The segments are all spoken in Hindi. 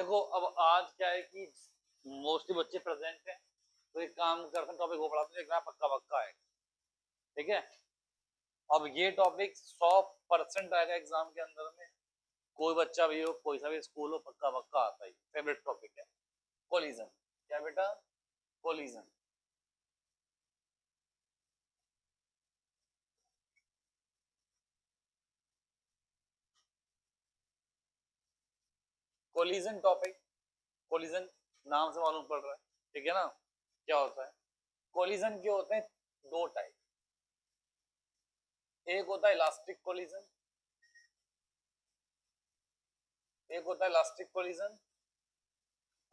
देखो अब आज क्या है कि मोस्टली बच्चे प्रेजेंट हैं, तो एक काम करते हैं, टॉपिक वो पढ़ाते हैं एक पक्का पक्का है, ठीक है। अब ये टॉपिक 100% आएगा एग्जाम के अंदर में, कोई बच्चा भी हो, कोई सा भी स्कूल हो, पक्का पक्का आता है। फेवरेट टॉपिक है कोलिजन। क्या बेटा? कोलिजन। कोलिजन टॉपिक, कोलिजन नाम से मालूम पड़ रहा है, ठीक है ना। क्या होता है कोलिजन? के होते हैं दो टाइप। एक होता है इलास्टिक कोलिजन, एक होता है इलास्टिक कोलिजन,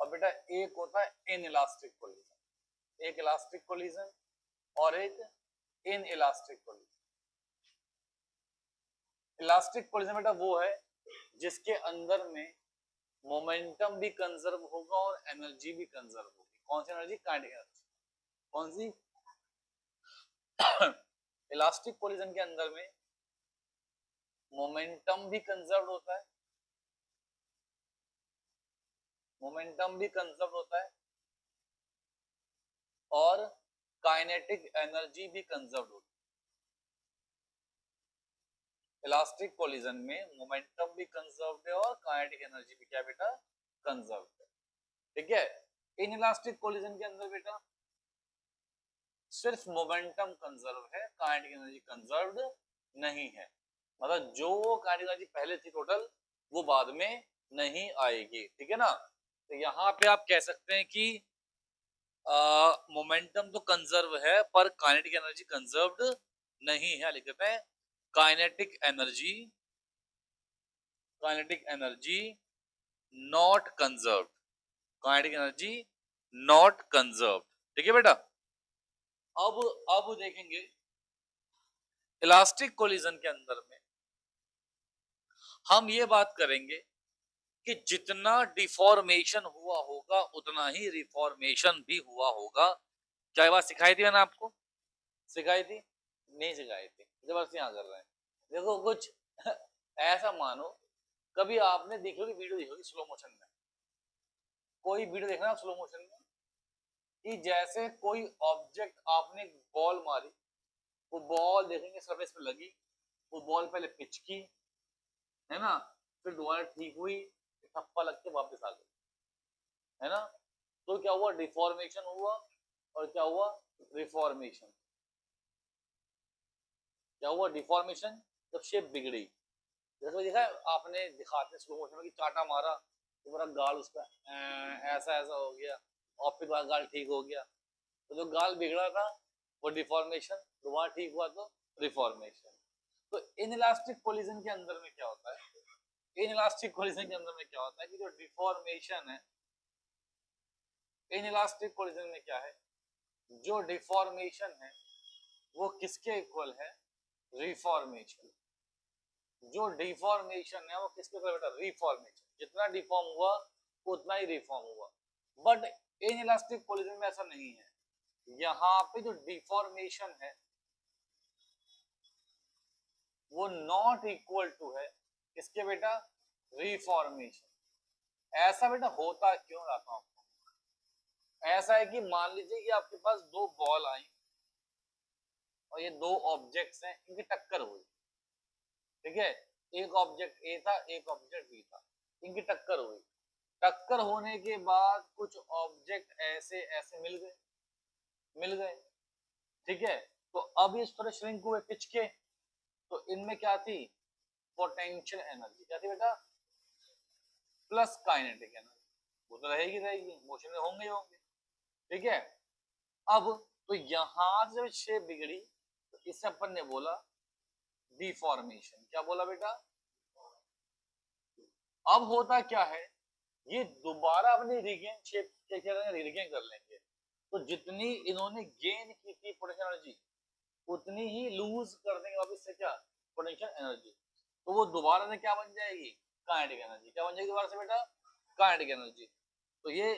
और बेटा एक होता है इन इलास्टिक कोलिजन। एक इलास्टिक कोलिजन और एक in elastic collision. Elastic collision बेटा वो है जिसके अंदर में मोमेंटम भी कंजर्व होगा और एनर्जी भी कंजर्व होगी। कौन सी एनर्जी? Kinetic energy. कौन सी? इलास्टिक कोलिजन के अंदर में मोमेंटम भी कंजर्व होता है, मोमेंटम भी कंजर्व होता है और काइनेटिक एनर्जी भी कंजर्व होती है। इलास्टिक कोलिजन में मोमेंटम भी कंजर्व है और काइनेटिक एनर्जी भी क्या बेटा? कंजर्व है, ठीक है। इन इलास्टिक कोलिजन के अंदर बेटा सिर्फ मोमेंटम कंजर्व है, काइनेटिक एनर्जी कंजर्व्ड नहीं है। मतलब जो काइनेटिक एनर्जी पहले थी टोटल, वो बाद में नहीं आएगी, ठीक है ना। तो यहाँ पे आप कह सकते हैं कि मोमेंटम तो कंजर्व है पर काइनेटिक एनर्जी कंजर्व्ड नहीं है। लिख देते हैं kinetic energy, kinetic energy not conserved, kinetic energy not conserved, ठीक है बेटा। अब देखेंगे इलास्टिक कोलिजन के अंदर में हम ये बात करेंगे कि जितना डिफॉर्मेशन हुआ होगा उतना ही रिफॉर्मेशन भी हुआ होगा। क्या ये बात सिखाई थी मैंने आपको? सिखाई थी? नहीं सिखाई थी, जबरदस्ती यहाँ कर रहे हैं। देखो कुछ ऐसा मानो, कभी आपने देखी होगी वीडियो, देखी होगी स्लो मोशन में, कोई वीडियो देखना स्लो मोशन में कि जैसे कोई ऑब्जेक्ट आपने बॉल मारी, वो बॉल देखेंगे सरफेस पे लगी, वो बॉल पहले पिचकी, है ना, फिर दोबारा ठीक हुई, थप्पा लग के वापस आ गई, है ना। तो क्या हुआ? डिफॉर्मेशन हुआ। और क्या हुआ? रिफॉर्मेशन। क्या हुआ? डिफॉर्मेशन, जब शेप बिगड़ी। जैसे देखा है आपने, दिखाते स्लो मोशन में कि चाटा मारा तो पूरा गाल उसका ऐसा ऐसा हो गया और फिर गाल ठीक हो गया। तो जो गाल बिगड़ा था वो डिफॉर्मेशन, दोबारा ठीक हुआ तो रिफॉर्मेशन। तो इनइलास्टिक कोलिजन के अंदर में क्या होता है? इनइलास्टिक कोलिजन के अंदर में क्या होता है कि जो डिफॉर्मेशन है, इनइलास्टिक कोलिजन में क्या है, जो डिफॉर्मेशन है वो किसके इक्वल है? रिफॉर्मेशन। जो डिफॉर्मेशन है वो किसके इक्वल बेटा? रिफॉर्मेशन। जितना डिफॉर्म हुआ उतना ही रिफॉर्म हुआ। बट इनइलास्टिक कोलिजन में ऐसा नहीं है। यहाँ पे जो डिफॉर्मेशन है वो नॉट इक्वल टू है किसके बेटा? रिफॉर्मेशन। ऐसा बेटा होता क्यों? आता हूं आपको। ऐसा है कि मान लीजिए कि आपके पास दो बॉल आई और ये दो ऑब्जेक्ट्स हैं, इनकी टक्कर हुई, ठीक है। एक ऑब्जेक्ट ए था, एक ऑब्जेक्ट बी था, इनकी टक्कर हुई। टक्कर होने के बाद कुछ ऑब्जेक्ट ऐसे ऐसे मिल गए, मिल गए, ठीक है। तो अब इस तरह श्रिंक हुए पिच के, तो इनमें क्या थी? Potential energy. क्या थी बेटा? Plus kinetic energy. वो तो रहेगी रहेगी, मोशन में होंगे ही होंगे, ठीक है। अब तो यहां से शेप बिगड़ी, तो इससे अपन ने बोला डिफॉर्मेशन। क्या बोला बेटा? अब होता क्या है, ये दोबारा अपनी रिगेन शेप रिगेन कर लेंगे। तो जितनी इन्होंने गेन की थी पोटेंशियल एनर्जी, उतनी ही लूज कर देंगे वापस से क्या? Potential energy. तो वो दोबारा से क्या बन जाएगी? Kinetic energy. क्या बन जाएगी दोबारा से बेटा? Kinetic energy. तो ये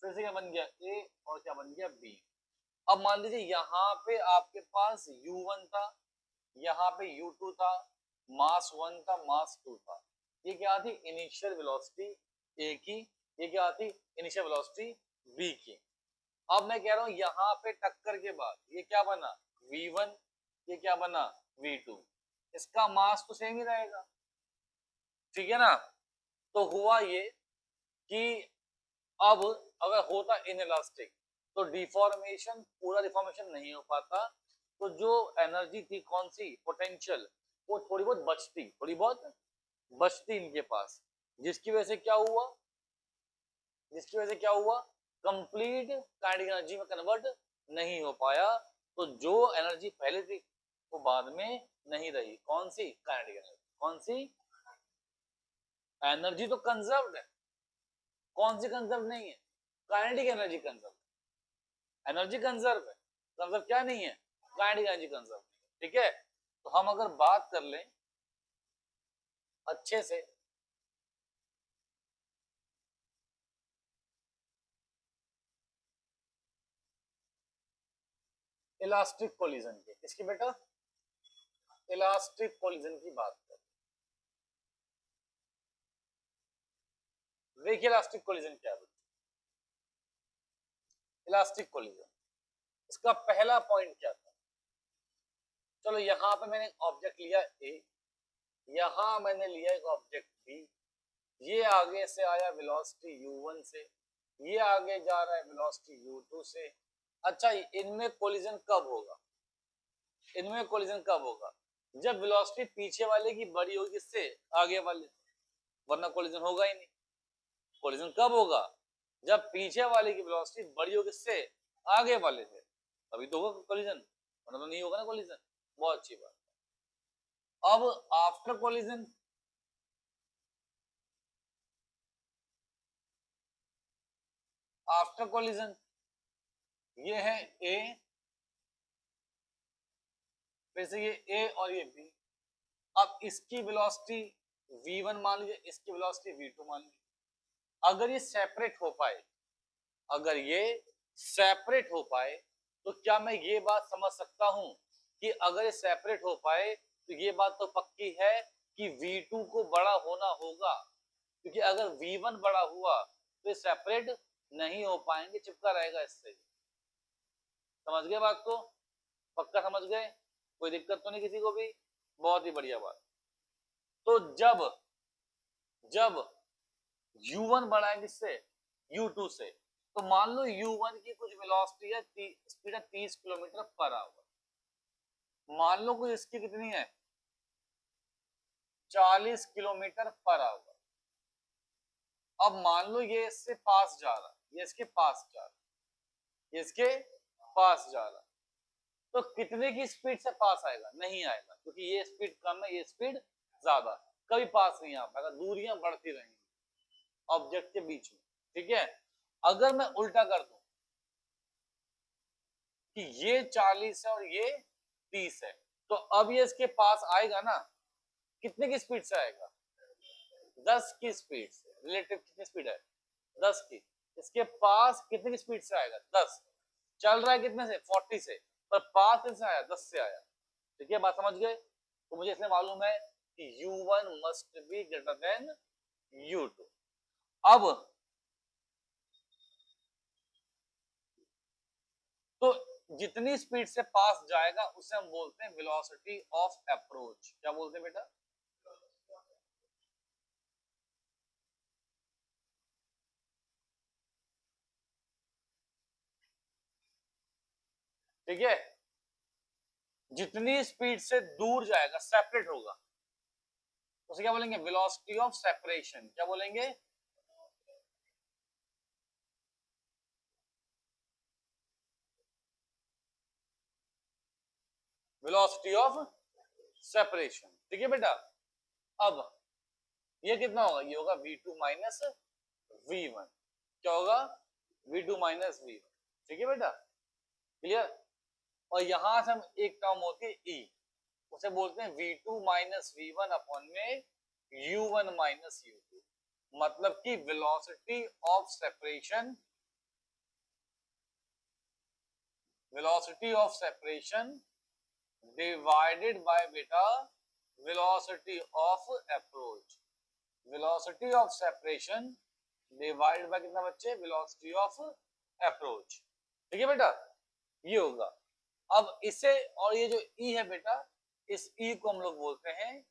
फिर से क्या बन गया? ए और क्या बन गया? बी। अब मान लीजिए यहाँ पे आपके पास u1 था, यहाँ पे u2 था, मास 1 था, मास 2 था। ये क्या थी? इनिशियल वेलोसिटी ए की ये क्या थी, इनिशियल वेलोसिटी v की। अब मैं कह रहा हूं यहाँ पे टक्कर के बाद ये क्या बना, v1, ये क्या बना, v2। इसका मास तो सेम ही रहेगा, ठीक है ना। तो हुआ ये कि अब अगर होता इनइलास्टिक तो डिफॉर्मेशन, पूरा डिफॉर्मेशन नहीं हो पाता, तो जो एनर्जी थी कौन सी, पोटेंशियल, वो थोड़ी बहुत बचती, थोड़ी बहुत बचती इनके पास, जिसकी वजह से क्या हुआ, जिसकी वजह से क्या हुआ, कंप्लीट काइनेटिक एनर्जी में कन्वर्ट नहीं हो पाया। तो जो एनर्जी पहले थी वो बाद में नहीं रही, कौन सी, काइनेटिक एनर्जी। कौन सी, एनर्जी तो कंजर्व्ड है, कौन सी कंजर्व नहीं है, kinetic energy conserve, energy conserve है, कंजर्व क्या नहीं है, काइनेटिक एनर्जी कंजर्व, ठीक है। तो हम अगर बात कर लें अच्छे से, इलास्टिक कोलिजन की, किसकी बेटा, इलास्टिक कोलिजन की बात कर, देखिए इलास्टिक कोलिजन क्या है। इलास्टिक कोलिजन, इसका पहला पॉइंट क्या था, चलो यहाँ पे मैंने ऑब्जेक्ट लिया ए, यहाँ मैंने लिया एक ऑब्जेक्ट बी, ये आगे से आया वेलोसिटी u1 से, ये आगे जा रहा है वेलोसिटी u2 से। अच्छा, इनमें कोलिजन कब होगा, इनमें कोलिजन कब होगा, जब वेलोसिटी पीछे वाले की बड़ी होगी किससे, आगे वाले, वरना कोलिजन होगा ही नहीं। कोलिजन कब होगा, जब पीछे वाले की वेलोसिटी बड़ी होगी किससे, आगे वाले से, तभी तो होगा कोलिजन, वरना तो नहीं होगा ना कोलिजन। बहुत अच्छी बात। अब आफ्टर कोलिजन, आफ्टर कोलिजन ये है ए, फिर से ये ए और ये बी। अब इसकी वेलोसिटी v1 मान लीजिए, इसकी वेलोसिटी v2 मान लीजिए। अगर ये सेपरेट हो पाए, अगर ये सेपरेट हो पाए, तो क्या मैं ये बात समझ सकता हूं कि अगर ये सेपरेट हो पाए तो ये बात तो पक्की है कि v2 को बड़ा होना होगा, क्योंकि अगर v1 बड़ा हुआ तो ये सेपरेट नहीं हो पाएंगे, चिपका रहेगा इससे। समझ गए बात को, पक्का समझ गए, कोई दिक्कत तो नहीं किसी को भी, बहुत ही बढ़िया बात। तो जब जब u1 बड़ा है किससे, u2 से, तो मान लो u1 की कुछ वेलोसिटी है, स्पीड है 30 किलोमीटर पर आवर, मान लो कुछ इसकी कितनी है 40 किलोमीटर पर आवर। अब मान लो ये इससे पास जा रहा, ये इसके पास जा रहा, ये इसके पास जा रहा, तो कितने की स्पीड से पास आएगा, नहीं आएगा, क्योंकि ये स्पीड कम है, ये स्पीड ज्यादा, कभी पास नहीं आ पाएगा, दूरियां बढ़ती रहेंगी ऑब्जेक्ट के बीच में, ठीक है। अगर मैं उल्टा कर दूं कि ये 40 है और ये 30 है, तो अब ये इसके पास आएगा ना, कितने की स्पीड से आएगा, 10 की स्पीड से, रिलेटिव कितनी स्पीड है 10 की, इसके पास कितने की स्पीड से आएगा 10, चल रहा है कितने से 40 से, पर पास कितने से आया 10 से आया, ठीक है, बात समझ गए। तो मुझे इसलिए मालूम है कि u1 must be greater than u2। अब तो जितनी स्पीड से पास जाएगा उसे हम बोलते हैं वेलोसिटी ऑफ अप्रोच, क्या बोलते हैं बेटा, ठीक है। जितनी स्पीड से दूर जाएगा, सेपरेट होगा, उसे क्या बोलेंगे, वेलोसिटी ऑफ सेपरेशन, क्या बोलेंगे, वेलोसिटी ऑफ सेपरेशन, ठीक है बेटा। अब ये कितना होगा, ये होगा v2 माइनस v1, क्या होगा, v2 माइनस v1, ठीक है बेटा, क्लियर। और यहां से हम एक टर्म होती है e, उसे बोलते हैं v2 माइनस v1 अपॉन में u1 माइनस u2, मतलब कि velocity of separation, velocity of separation divided by बेटा velocity of approach, velocity of separation divide by कितना बच्चे, वेलोसिटी ऑफ अप्रोच। ठीक है बेटा, ये होगा। अब इसे और ये जो ई है बेटा, इस ई को हम लोग बोलते हैं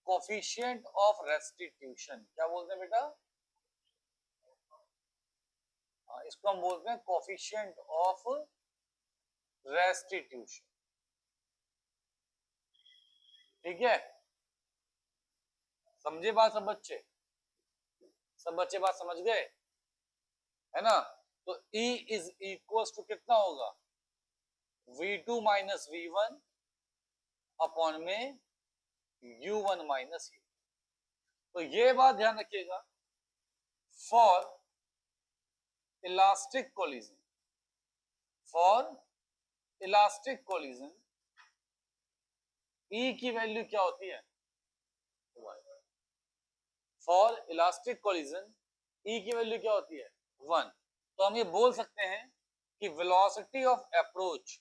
कोफिशिएंट ऑफ रेस्टिट्यूशन। क्या बोलते हैं बेटा? इसको हम बोलते हैं कोफिशिएंट ऑफ रेस्टिट्यूशन। ठीक है, समझे बात सब बच्चे? सब बच्चे बात समझ गए, है ना? तो E इज इक्वल टू कितना होगा, V2 माइनस V1 अपॉन में U1 माइनस U। तो ये बात ध्यान रखिएगा, for elastic collision, for elastic collision E की वैल्यू क्या होती है? फॉर इलास्टिक कोलिजन E की वैल्यू क्या होती है? 1। तो हम ये बोल सकते हैं कि velocity of approach,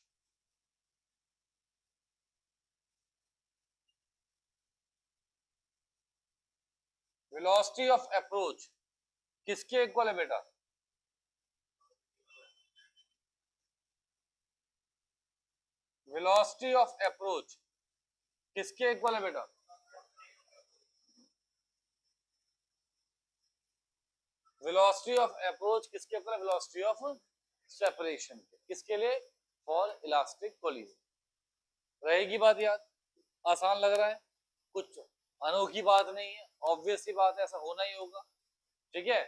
velocity of approach किसके इक्वल है बेटा? वेलोसिटी ऑफ अप्रोच किसके इक्वल है बेटा? वेलोसिटी ऑफ अप्रोच किसके इक्वल है? Velocity of separation. किसके लिए? For elastic collision. रहेगी बात याद? आसान लग रहा है? कुछ अनोखी बात नहीं है, ऑब्वियस सी बात है, ऐसा होना ही होगा। ठीक है,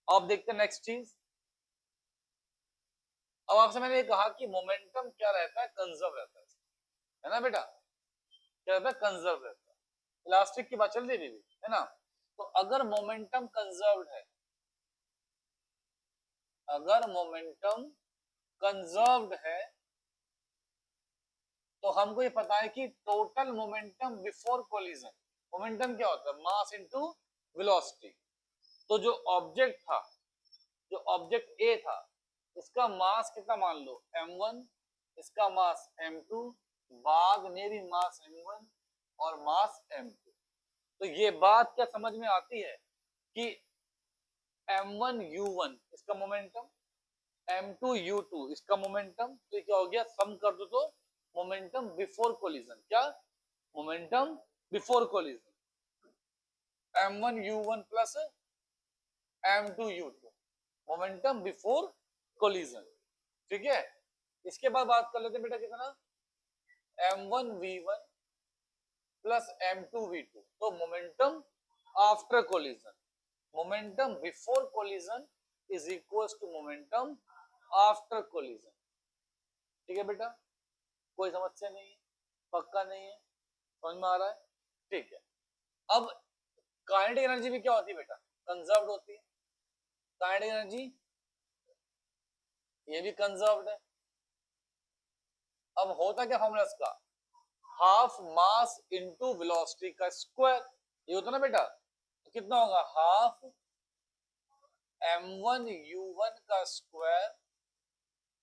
अब देखते हैं नेक्स्ट चीज। अब आपसे मैंने ये कहा कि मोमेंटम क्या रहता है? कंजर्व रहता है ना बेटा? क्या रहता है? कंजर्व रहता है। इलास्टिक की बात चल रही है ना? तो अगर मोमेंटम कंजर्व्ड है, अगर मोमेंटम कंजर्व्ड है, तो हमको ये पता है कि total momentum before collision, momentum क्या होता है? Mass into velocity. तो जो ऑब्जेक्ट था, जो ऑब्जेक्ट ए था, इसका मास कितना मान लो? m1, इसका मास m2, बाद मेरी मास m1 और मास m2। तो ये बात क्या समझ में आती है कि m1 u1 इसका मोमेंटम, m2 u2 इसका मोमेंटम, तो ये क्या हो गया? सम कर दो तो मोमेंटम बिफोर कोलिजन। क्या? Momentum before collision, m1 u1 plus m2 u2, momentum before collision. ठीक है, इसके बाद बात कर लेते हैं बेटा कितना, m1 v1 plus m2 v2, तो momentum after collision. Momentum before collision is equals to momentum after collision. ठीक है बेटा, कोई समस्या नहीं है? पक्का नहीं है? समझ में आ रहा है? ठीक है। अब काइनेटिक एनर्जी भी क्या होती है बेटा? कंजर्व्ड होती है। काइनेटिक एनर्जी ये भी कंजर्व्ड है। अब होता क्या फॉर्मूला इसका? हाफ मास इनटू वेलोसिटी का स्क्वायर, ये होता ना बेटा? तो कितना होगा? हाफ m1 u1 का स्क्वायर,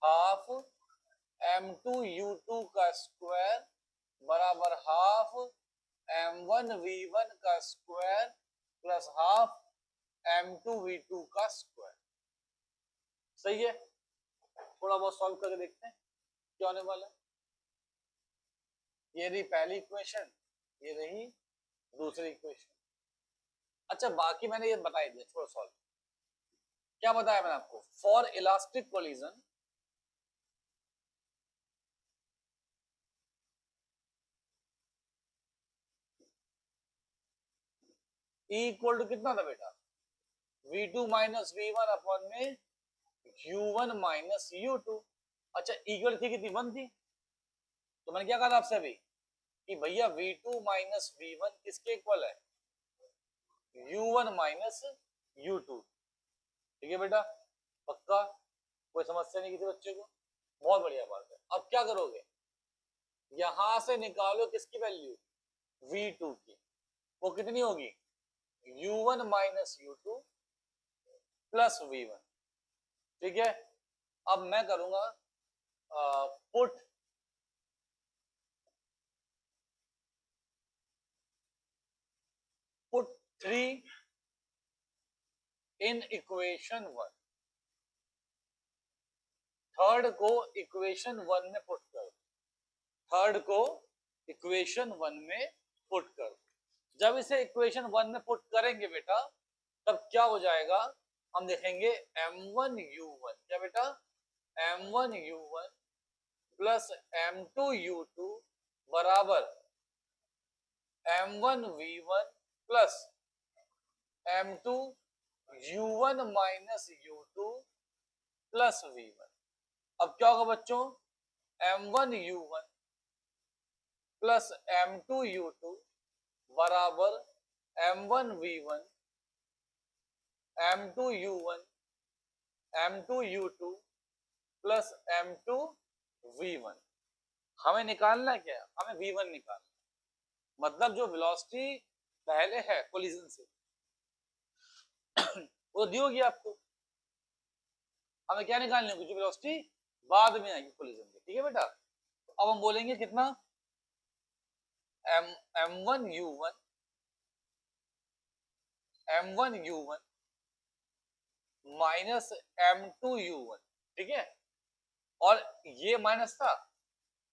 हाफ m2 u2 का स्क्वायर बराबर हाफ m1 v1 का square plus half m2 v2 का स्क्वायर। सही है? थोड़ा बहुत सॉल्व करके देखते हैं क्या होने वाला है। ये रही पहली इक्वेशन, ये रही दूसरी इक्वेशन। अच्छा, बाकी मैंने ये बता ही दिया, थोड़ा सॉल्व। क्या बताया मैंने आपको? For elastic collision E equal to कितना था बेटा? V2 माइनस V1 अपॉन में U1 माइनस U2। अच्छा, इक्वल थी कितनी? 1 थी। तो मैंने क्या कहा था आपसे अभी कि भैया V2 माइनस V1 किसके इक्वल है? U1 minus U2। ठीक है बेटा, पक्का? कोई समस्या नहीं किसी बच्चे को? बहुत बढ़िया बात है। अब क्या करोगे? यहां से निकालो किसकी वैल्यू? V2 की। वो कितनी होगी? U1 minus U2 plus V1। ठीक है, अब मैं करूंगा put put 3 in equation one, third को इक्वेशन वन में पुट कर, थर्ड को इक्वेशन वन में पुट कर। जब इसे इक्वेशन वन में पुट करेंगे बेटा तब क्या हो जाएगा, हम देखेंगे m1u1, क्या बेटा, m1u1 प्लस m2u2 बराबर m1v1 plus m2u1 minus u2 plus v1। अब क्या होगा बच्चों, m1u1 प्लस m2u2 बराबर m1v1 m2u1 m2u2 plus m2v1। हमें निकालना क्या है, हमें v1 निकालना, मतलब जो वेलोसिटी पहले है कोलिजन से वो दी होगी आपको, हमें क्या निकालनी होगी, जो वेलोसिटी बाद में आएगी कोलिजन के, ठीक है बेटा। तो अब हम बोलेंगे कितना, m1u1 माइनस m2u1, ठीक है, और ये माइनस था,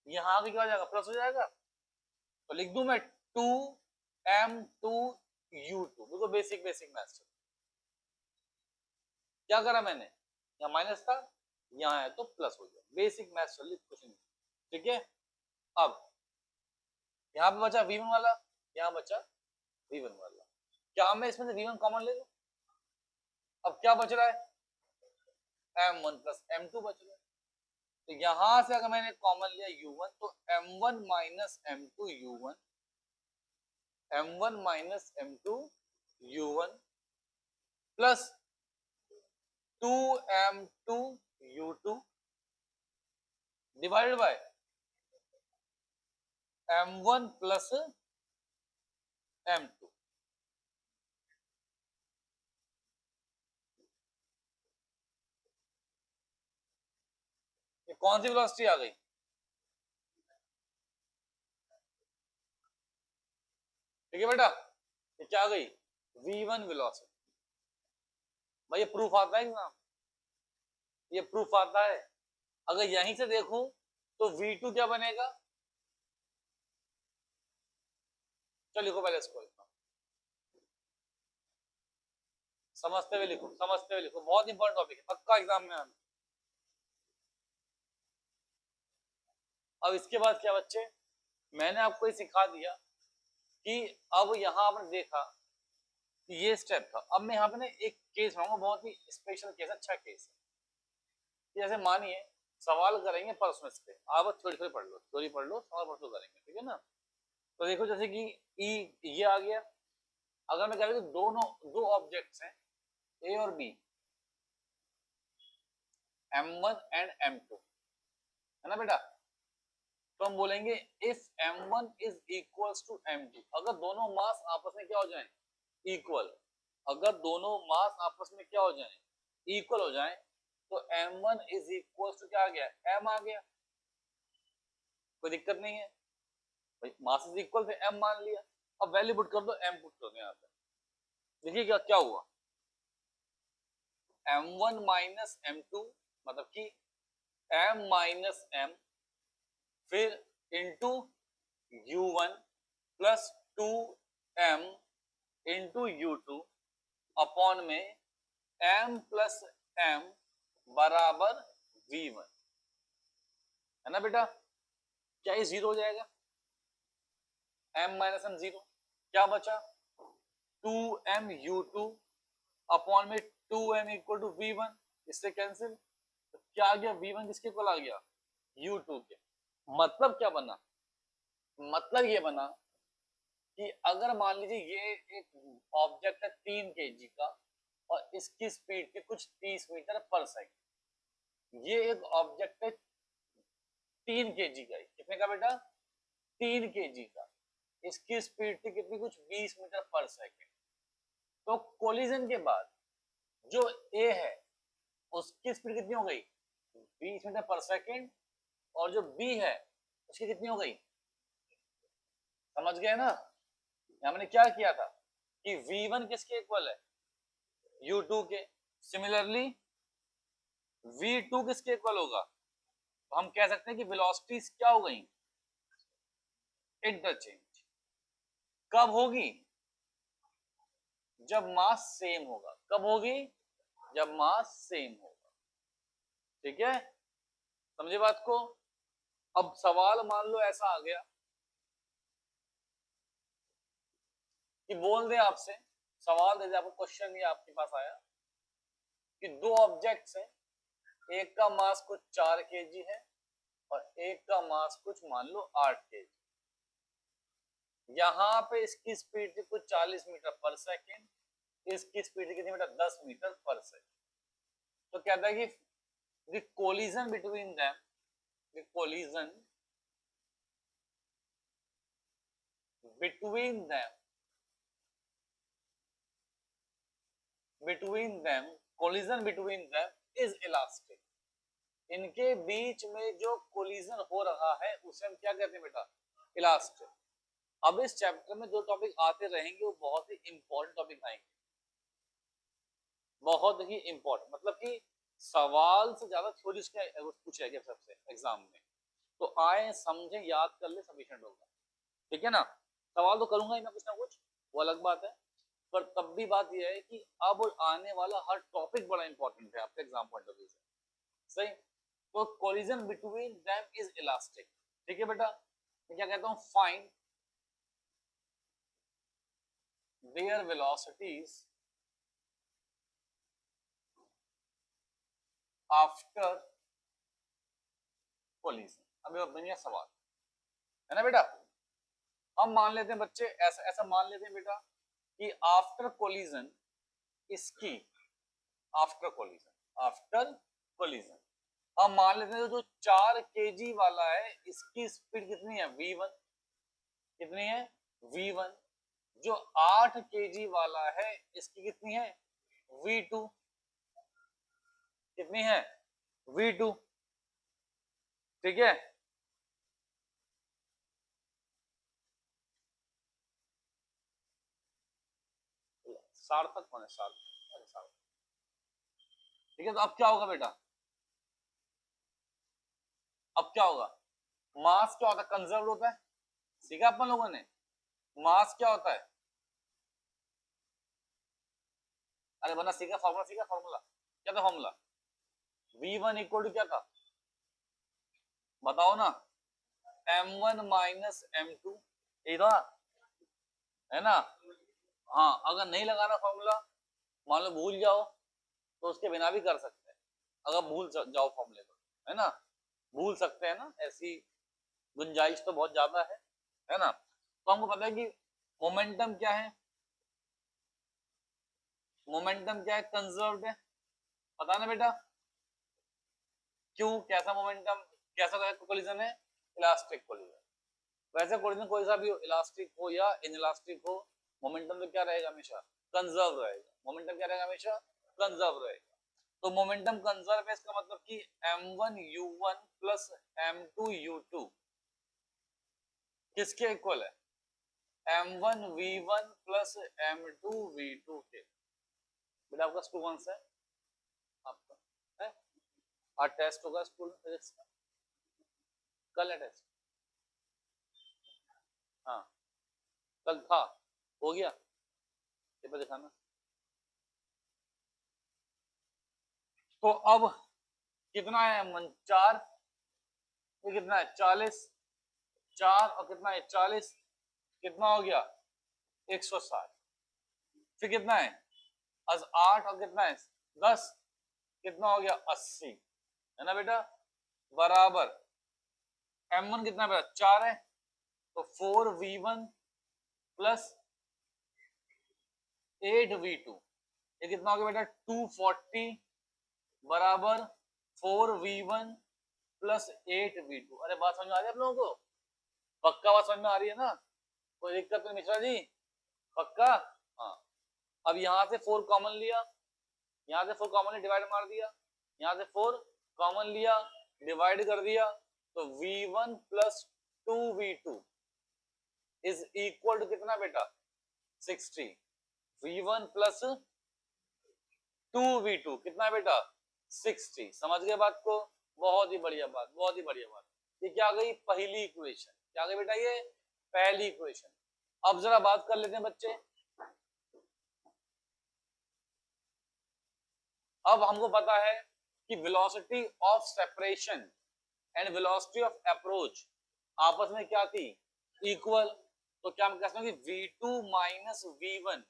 यहां आगे क्या हो जाएगा, प्लस हो जाएगा, तो लिख दूं मैं 2m2u2, देखो बेसिक मैथ्स। क्या करा मैंने, यहाँ माइनस था, यहाँ है तो प्लस हो गया, बेसिक मैथ्स चल कुछ नहीं, ठीक है। अब यहाँ पे बचा v1 वाला, यहाँ बचा v1 वाला, क्या मैं इसमें से v1 कॉमन ले लूं, अब क्या बच रहा है, m1 प्लस m2 बच रहा है, तो यहां से अगर मैंने कॉमन लिया u1 तो m1 minus m2 u1, m1 minus m2 u1 plus 2m2 u2 divided by m1 plus m2। ये कौन सी वेलोसिटी आ गई, ठीक है बेटा, ये क्या आ गई, v1 वेलोसिटी। भाई ये प्रूफ आता है एग्जाम, ये प्रूफ आता है, अगर यहीं से देखूं तो v2 क्या बनेगा, चलो लिखो पहले इसको, समझते हुए लिखो, समझते हुए लिखो, बहुत इंपॉर्टेंट टॉपिक है, पक्का एग्जाम में आना। अब इसके बाद क्या बच्चे, मैंने आपको ये सिखा दिया कि अब यहाँ आपने देखा कि ये स्टेप था, अब मैं यहाँ पे ना एक केस बनाऊंगा, बहुत ही स्पेशल केस, अच्छा केस है। जैसे मानिए सवाल करेंगे परसों इस पे, आप थोड़ी थोड़ी पढ़ लो, थोड़ी पढ़ लो, सवाल परसों करेंगे, ठीक है ना। तो देखो जैसे कि ये आ गया, अगर मैं कह रहा हूँ दोनों दो ऑब्जेक्ट्स हैं ए और बी, m1 एंड m2, है ना बेटा, तो हम बोलेंगे if m1 is equals to m2, अगर दोनों मास आपस में क्या हो जाएं, इक्वल, अगर दोनों मास आपस में क्या हो जाएं, इक्वल हो जाएं, तो m1 इज इक्वल्स टू क्या आ गया, m आ गया, कोई दिक्कत नहीं है भाई, मास इज इक्वल थे m मान लिया, अब वैल्यू पुट कर दो, m पुट कर दो यहाँ पे, देखिए क्या क्या हुआ, m1 माइनस m2 मतलब कि m माइनस m फिर into u1 plus 2m into u2 upon में m प्लस m बराबर v1, है ना बेटा, क्या ये जीरो हो जाएगा, m माइनस m जीरो, क्या बचा 2m u2 अपॉन में 2m इक्वल टू v1, इससे कैंसिल, तो क्या आ गया, v1 किसके इक्वल आ गया, u2 के। मतलब क्या बना, मतलब ये बना कि अगर मान लीजिए ये एक ऑब्जेक्ट है 3 kg का और इसकी स्पीड थी कुछ 30 मीटर पर सेकंड, ये एक ऑब्जेक्ट है 3 kg का, कितने का बेटा, 3 kg का, इसकी स्पीड थी कितनी, कुछ 20 मीटर पर सेकंड, तो कोलिजन के बाद जो ए है उसकी स्पीड कितनी हो गई, 20 मीटर पर सेकंड, और जो बी है उसकी कितनी हो गई, समझ गए ना। यहाँ मैंने क्या किया था कि v1 किसके इक्वल है, u2 के। सिमिलरली v2 किसके इक्वल होगा? तो हम कह सकते हैं कि वेलोसिटीज क्या हो गई? इंटरचेंज। कब होगी? जब मास सेम होगा। कब होगी? जब मास सेम होगा। ठीक है, समझे बात को? अब सवाल मान लो ऐसा आ गया कि बोल दे आपसे, सवाल दे दे आपको, क्वेश्चन ये आपके पास आया कि दो ऑब्जेक्ट्स हैं, एक का मास कुछ 4 केजी है और एक का मास कुछ मान लो 8 केजी। यहाँ पे इसकी स्पीड थी कुछ 40 मीटर पर सेकेंड, इसकी स्पीड कितनी मीटर? 10 मीटर पर सेकेंड। तो कहता है कि the collision between them, the collision between them, collision between them is elastic. इनके बीच में जो कोलिजन हो रहा है उसे हम क्या कहते हैं बेटा? इलास्टिक। अब इस चैप्टर में जो टॉपिक आते रहेंगे वो बहुत ही इंपॉर्टेंट टॉपिक आएंगे, बहुत ही इंपॉर्टेंट, मतलब कि सवाल से ज्यादा थ्योरी पूछा गया सबसे एग्जाम में, तो आए समझे याद कर ले सफिशिएंट होगा। ठीक है ना? सवाल तो करूंगा ही मैं कुछ ना कुछ, वो अलग बात है, पर तब भी बात यह है कि अब आने वाला हर टॉपिक बड़ा इंपॉर्टेंट है आपके एग्जाम पॉइंट ऑफ व्यू से। सही? तो collision between them is elastic. ठीक है बेटा, मैं क्या कहता हूं? Find there velocities after collision. अभी बनिया सवाल है ना बेटा। हम मान लेते हैं बच्चे, ऐसा ऐसा मान लेते हैं बेटा कि आफ्टर कोलिजन इसकी, आफ्टर कोलिजन हम मान लेते हैं जो 4 केजी वाला है इसकी स्पीड कितनी है? v1। कितनी है? v1। जो 8 केजी वाला है इसकी कितनी है? v2। कितनी है? v2। ठीक है, सार्थक कौन है? सार्थक, अरे सार्थक। ठीक है, तो अब क्या होगा बेटा? अब क्या होगा? मास क्या होता है? कंजर्व होता है। सीखा अपन लोगों ने? मास क्या होता है? अरे बना सीखा, फॉर्मूला सीखा। फॉर्मूला क्या था? फॉर्मूला v1 इक्वल टू क्या था? बताओ ना। m1 माइनस m2, यही था, है ना? हाँ, अगर नहीं लगाना फॉर्मूला, मान लो भूल जाओ, तो उसके बिना भी कर सकते हैं। अगर भूल जाओ फॉर्मूले को, है ना, भूल सकते हैं ना, ऐसी गुंजाइश तो बहुत ज्यादा है ना? तो हमको पता है कि मोमेंटम क्या है? मोमेंटम क्या है? कंजर्व्ड है। पता ना बेटा? क्यों? कैसा मोमेंटम? कैसा कोलिजन है? Elastic collision. वैसे कोलिजन कोई सा भी हो, इलास्टिक हो या इनइलास्टिक हो, मोमेंटम तो क्या रहेगा? हमेशा कंजर्व रहेगा। मोमेंटम क्या रहेगा? हमेशा कंजर्व रहेगा। तो मोमेंटम कंजर्व है, इसका मतलब कि m1u1 प्लस m2u2 किसके इक्वल है? m1v1 प्लस m2v2 के। बेटा आपका स्कूल कौन सा है? आपका है? आज टेस्ट होगा स्कूल में फिजिक्स का, कल है टेस्ट? हाँ, कल था, हो गया, पेपर दिखाना। तो अब कितना है? m1 4, ये कितना है? 40। 4 और कितना है? 40, कितना हो गया? 160। फिर कितना है? 8 और कितना है? 10, कितना हो गया? 80, है ना बेटा? बराबर m1 कितना बेटा? 4 है, तो 4v1 प्लस 8v2, ये कितना हो गया बेटा? 240 बराबर 4v1 प्लस 8v2। अरे बात समझ में आ रही है आप लोगों को? पक्का बात समझ में आ रही है ना? कोई दिक्कत नहीं मिश्रा जी? पक्का? हाँ। अब यहाँ से 4 कॉमन लिया, यहाँ से 4 कॉमन डिवाइड मार दिया, यहाँ से 4 कॉमन लिया, डिवाइड कर दिया, तो v1 plus 2v2 is equal to कितना बेटा? 60। v1 प्लस 2v2 कितना बेटा 60। समझ गए बात को? बहुत ही बढ़िया बात, बहुत ही बढ़िया बात। ये क्या आ गई पहली इक्वेशन, क्या आ गई बेटा ये पहली इक्वेशन। अब जरा बात कर लेते हैं बच्चे, अब हमको पता है कि velocity of separation and velocity of approach आपस में क्या थी इक्वल। तो क्या हम कह सकते हैं कि v2 माइनस v1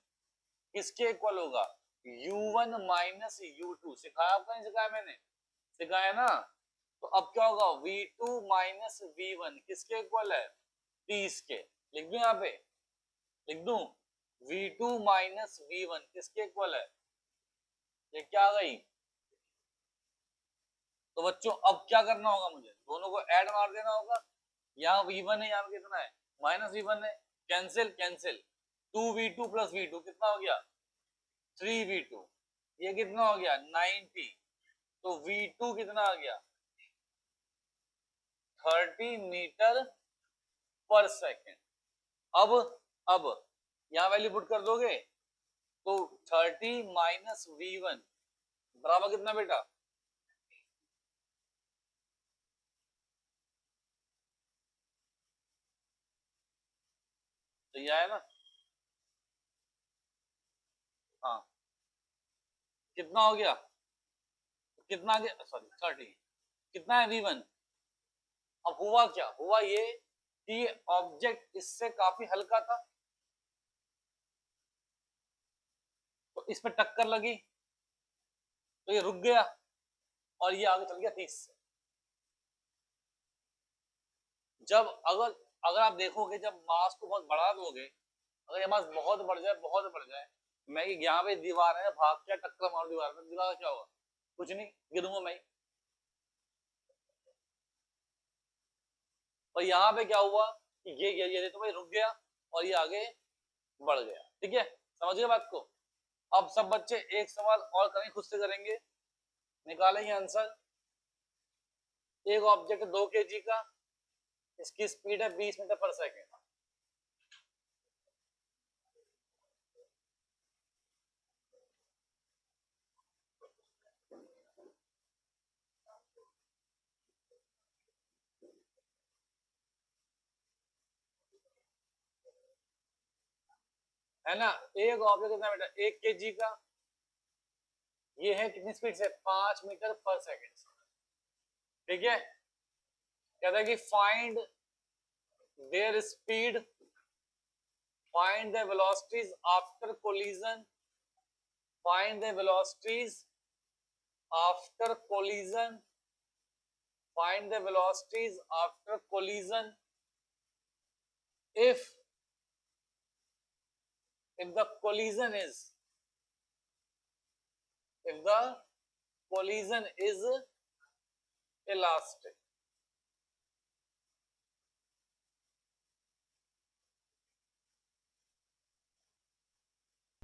किसके इक्वल होगा u1 माइनस u2। सिखाया आपका नहीं सिखाया मैंने, सिखाया ना। तो अब क्या होगा v2 माइनस v1 किसके इक्वल है 30 के। लिख दूं यहाँ पे, लिख दूं v2 माइनस v1 किसके इक्वल है, ये क्या आ गई। तो बच्चों अब क्या करना होगा, मुझे दोनों को ऐड मार देना होगा। यहाँ v1 है, यहाँ कितना है माइनस v1 है, cancel cancel 2v2 plus v2 कितना हो गया 3v2, ये कितना हो गया 90। तो v2 कितना आ गया 30 मीटर पर सेकेंड। अब यहाँ वैल्यू पुट कर दोगे तो 30 माइनस v1 बराबर कितना बेटा तो ये है ना, हाँ कितना हो गया, कितना आ गया सॉरी 30, कितना है v1। अब हुआ क्या, हुआ ये कि ऑब्जेक्ट इससे काफी हल्का था तो इस पर टक्कर लगी तो ये रुक गया और ये आगे चल गया 30 से। जब अगर अगर आप देखोगे जब मास को बहुत बढ़ा दोगे, अगर ये मास बहुत बढ़ जाए बहुत बढ़ जाए, मैं यहाँ पे दीवार है भाग क्या टक्कर मार दीवार में, दीवार क्या होगा कुछ नहीं, गिरूंगा मैं। और यहाँ पे क्या हुआ कि ये तो भाई रुक गया और ये आगे बढ़ गया। ठीक है समझ गए बात को। अब सब बच्चे एक सवाल और करें, खुद से करेंगे, निकालेंगे आंसर। एक ऑब्जेक्ट 2 kg का, इसकी स्पीड है 20 मीटर पर सेकेंड। है ना, एक ऑब्जेक्ट कितना बेटा 1 kg का, ये है कितनी स्पीड से 5 मीटर पर सेकेंड। ठीक है, कहता है कि find there speed, find the velocities after collision, find the velocities after collision, find the velocities after collision if the collision is, if the collision is elastic,